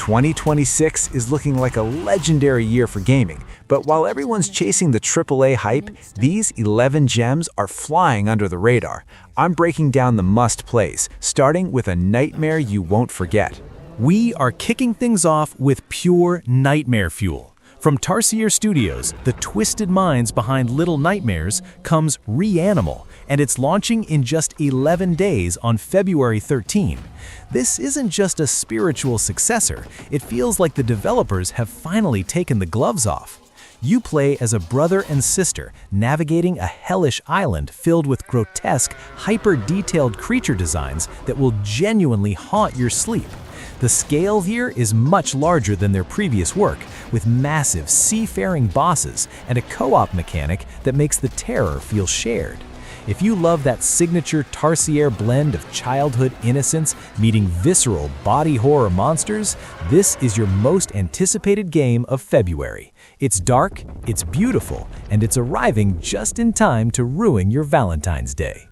2026 is looking like a legendary year for gaming, but while everyone's chasing the AAA hype, these 11 gems are flying under the radar. I'm breaking down the must-plays, starting with a nightmare you won't forget. We are kicking things off with pure nightmare fuel. From Tarsier Studios, the twisted minds behind Little Nightmares, comes Reanimal, and it's launching in just 11 days on February 13. This isn't just a spiritual successor, it feels like the developers have finally taken the gloves off. You play as a brother and sister navigating a hellish island filled with grotesque, hyper-detailed creature designs that will genuinely haunt your sleep. The scale here is much larger than their previous work, with massive seafaring bosses and a co-op mechanic that makes the terror feel shared. If you love that signature Tarsier blend of childhood innocence meeting visceral body horror monsters, this is your most anticipated game of February. It's dark, it's beautiful, and it's arriving just in time to ruin your Valentine's Day.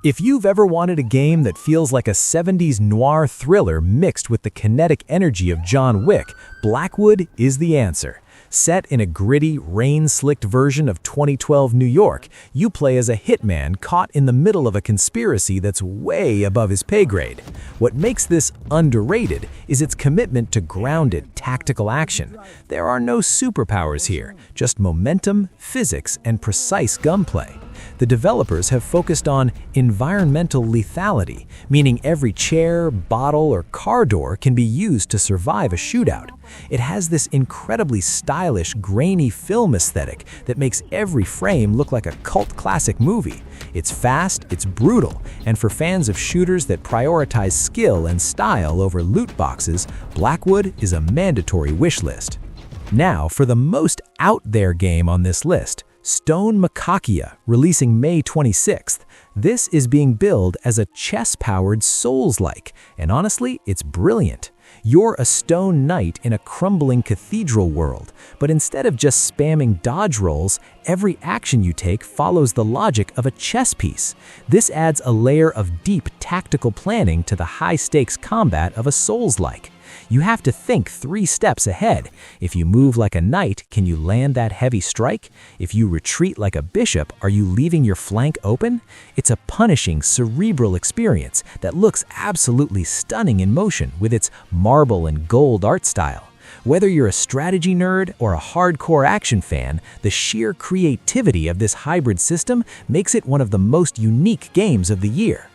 If you've ever wanted a game that feels like a 70s noir thriller mixed with the kinetic energy of John Wick, Blackwood is the answer. Set in a gritty, rain-slicked version of 2012 New York, you play as a hitman caught in the middle of a conspiracy that's way above his pay grade. What makes this underrated is its commitment to grounded, tactical action. There are no superpowers here, just momentum, physics, and precise gunplay. The developers have focused on environmental lethality, meaning every chair, bottle, or car door can be used to survive a shootout. It has this incredibly stylish, grainy film aesthetic that makes every frame look like a cult classic movie. It's fast, it's brutal, and for fans of shooters that prioritize skill and style over loot boxes, Blackwood is a mandatory wishlist. Now for the most out there game on this list, Stonemachia, releasing May 26th. This is being billed as a chess-powered Souls-like, and honestly, it's brilliant. You're a stone knight in a crumbling cathedral world, but instead of just spamming dodge rolls, every action you take follows the logic of a chess piece. This adds a layer of deep tactical planning to the high-stakes combat of a Souls-like. You have to think 3 steps ahead. If you move like a knight, can you land that heavy strike? If you retreat like a bishop, are you leaving your flank open? It's a punishing, cerebral experience that looks absolutely stunning in motion with its marble and gold art style. Whether you're a strategy nerd or a hardcore action fan, the sheer creativity of this hybrid system makes it one of the most unique games of the year.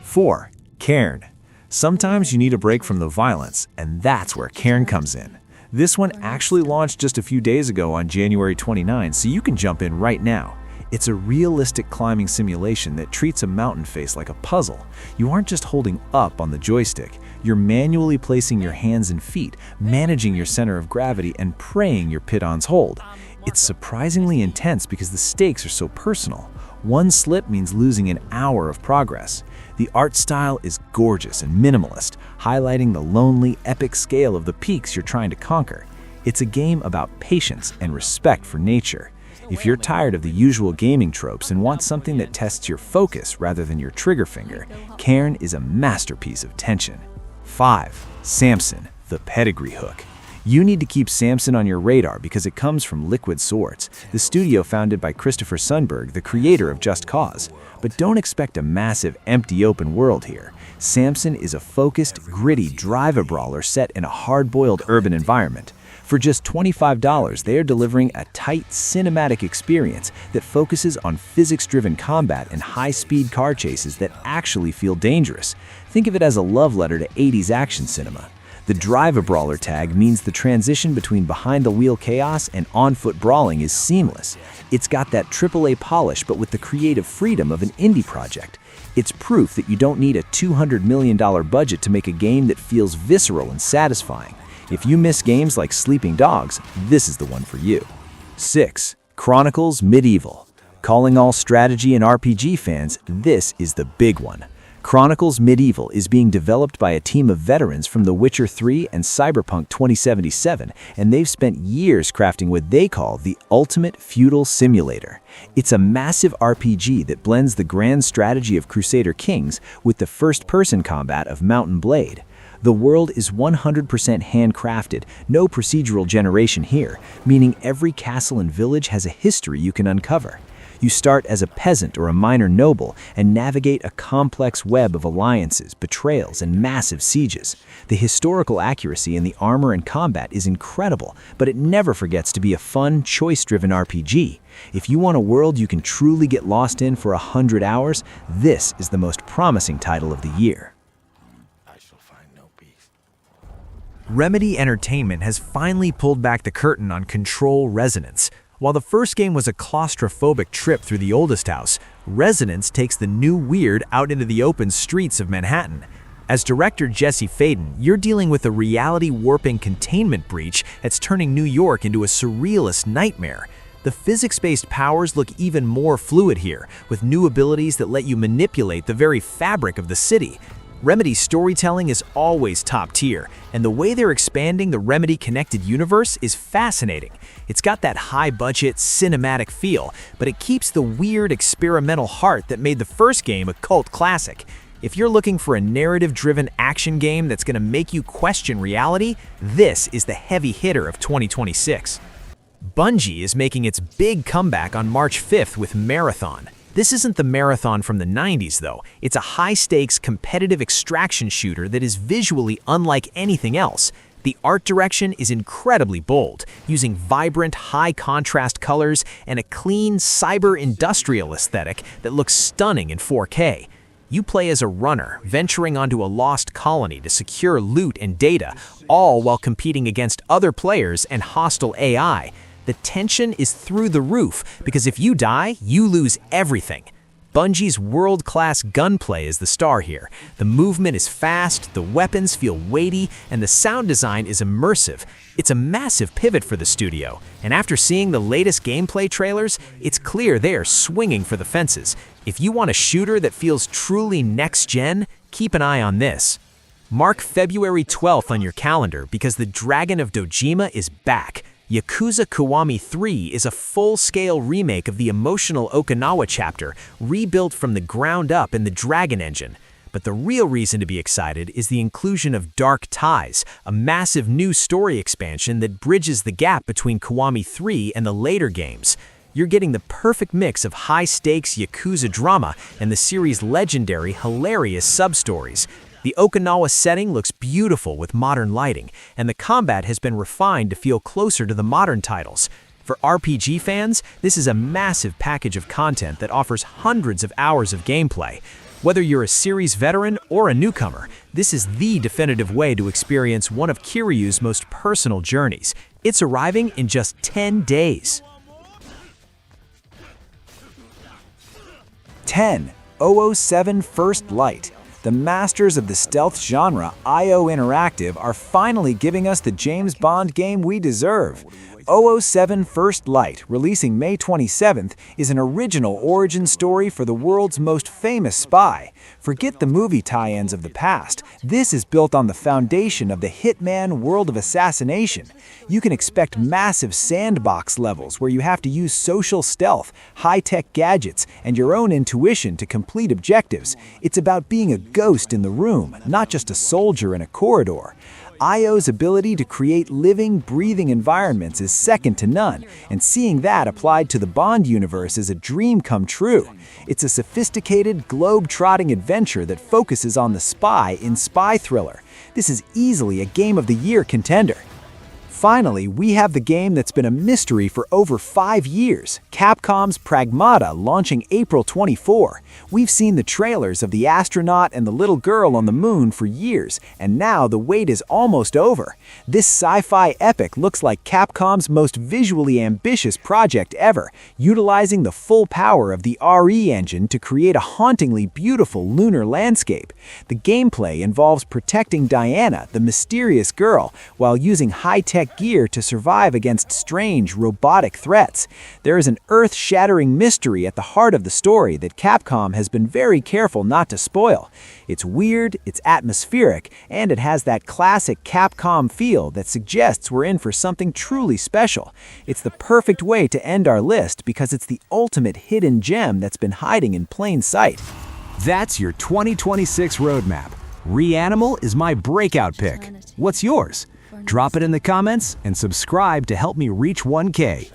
4. Cairn. Sometimes you need a break from the violence, and that's where Cairn comes in. This one actually launched just a few days ago on January 29, so you can jump in right now. It's a realistic climbing simulation that treats a mountain face like a puzzle. You aren't just holding up on the joystick, you're manually placing your hands and feet, managing your center of gravity, and praying your pitons hold. It's surprisingly intense because the stakes are so personal. One slip means losing an hour of progress. The art style is gorgeous and minimalist, highlighting the lonely, epic scale of the peaks you're trying to conquer. It's a game about patience and respect for nature. If you're tired of the usual gaming tropes and want something that tests your focus rather than your trigger finger, Cairn is a masterpiece of tension. 5. Samson, the pedigree hook. You need to keep Samson on your radar because it comes from Liquid Swords, the studio founded by Christopher Sundberg, the creator of Just Cause. But don't expect a massive, empty open world here. Samson is a focused, gritty drive-a-brawler set in a hard-boiled urban environment. For just $25, they are delivering a tight, cinematic experience that focuses on physics-driven combat and high-speed car chases that actually feel dangerous. Think of it as a love letter to 80s action cinema. The drive-a-brawler tag means the transition between behind-the-wheel chaos and on-foot brawling is seamless. It's got that AAA polish but with the creative freedom of an indie project. It's proof that you don't need a $200 million budget to make a game that feels visceral and satisfying. If you miss games like Sleeping Dogs, this is the one for you. 6. Chronicles Medieval. Calling all strategy and RPG fans, this is the big one. Chronicles Medieval is being developed by a team of veterans from The Witcher 3 and Cyberpunk 2077, and they've spent years crafting what they call the ultimate feudal simulator. It's a massive RPG that blends the grand strategy of Crusader Kings with the first-person combat of Mount & Blade. The world is 100% handcrafted, no procedural generation here, meaning every castle and village has a history you can uncover. You start as a peasant or a minor noble and navigate a complex web of alliances, betrayals, and massive sieges. The historical accuracy in the armor and combat is incredible, but it never forgets to be a fun, choice-driven RPG. If you want a world you can truly get lost in for 100 hours, this is the most promising title of the year. Remedy Entertainment has finally pulled back the curtain on Control Resonance. While the first game was a claustrophobic trip through the oldest house, Resonance takes the new weird out into the open streets of Manhattan. As director Jesse Faden, you're dealing with a reality-warping containment breach that's turning New York into a surrealist nightmare. The physics-based powers look even more fluid here, with new abilities that let you manipulate the very fabric of the city. Remedy's storytelling is always top tier, and the way they're expanding the Remedy-connected universe is fascinating. It's got that high-budget, cinematic feel, but it keeps the weird, experimental heart that made the first game a cult classic. If you're looking for a narrative-driven action game that's going to make you question reality, this is the heavy hitter of 2026. Bungie is making its big comeback on March 5th with Marathon. This isn't the Marathon from the 90s, though. It's a high-stakes, competitive extraction shooter that is visually unlike anything else. The art direction is incredibly bold, using vibrant, high-contrast colors and a clean, cyber-industrial aesthetic that looks stunning in 4K. You play as a runner, venturing onto a lost colony to secure loot and data, all while competing against other players and hostile AI. The tension is through the roof, because if you die, you lose everything. Bungie's world-class gunplay is the star here. The movement is fast, the weapons feel weighty, and the sound design is immersive. It's a massive pivot for the studio, and after seeing the latest gameplay trailers, it's clear they are swinging for the fences. If you want a shooter that feels truly next-gen, keep an eye on this. Mark February 12th on your calendar because the Dragon of Dojima is back. Yakuza Kiwami 3 is a full-scale remake of the emotional Okinawa chapter, rebuilt from the ground up in the Dragon engine. But the real reason to be excited is the inclusion of Dark Ties, a massive new story expansion that bridges the gap between Kiwami 3 and the later games. You're getting the perfect mix of high-stakes Yakuza drama and the series' legendary, hilarious sub-stories. The Okinawa setting looks beautiful with modern lighting, and the combat has been refined to feel closer to the modern titles. For RPG fans, this is a massive package of content that offers hundreds of hours of gameplay. Whether you're a series veteran or a newcomer, this is the definitive way to experience one of Kiryu's most personal journeys. It's arriving in just 10 days. 10. 007 First Light. The masters of the stealth genre, IO Interactive, are finally giving us the James Bond game we deserve. 007 First Light, releasing May 27th, is an original origin story for the world's most famous spy. Forget the movie tie-ins of the past. This is built on the foundation of the Hitman world of assassination. You can expect massive sandbox levels where you have to use social stealth, high-tech gadgets, and your own intuition to complete objectives. It's about being a ghost in the room, not just a soldier in a corridor. IO's ability to create living, breathing environments is second to none, and seeing that applied to the Bond universe is a dream come true. It's a sophisticated, globe-trotting adventure that focuses on the spy in spy thriller. This is easily a Game of the Year contender. Finally, we have the game that's been a mystery for over 5 years, Capcom's Pragmata, launching April 24. We've seen the trailers of the astronaut and the little girl on the moon for years, and now the wait is almost over. This sci-fi epic looks like Capcom's most visually ambitious project ever, utilizing the full power of the RE engine to create a hauntingly beautiful lunar landscape. The gameplay involves protecting Diana, the mysterious girl, while using high-tech gear to survive against strange, robotic threats. There is an earth-shattering mystery at the heart of the story that Capcom has been very careful not to spoil. It's weird, it's atmospheric, and it has that classic Capcom feel that suggests we're in for something truly special. It's the perfect way to end our list because it's the ultimate hidden gem that's been hiding in plain sight. That's your 2026 roadmap. Reanimal is my breakout pick. What's yours? Drop it in the comments and subscribe to help me reach 1K.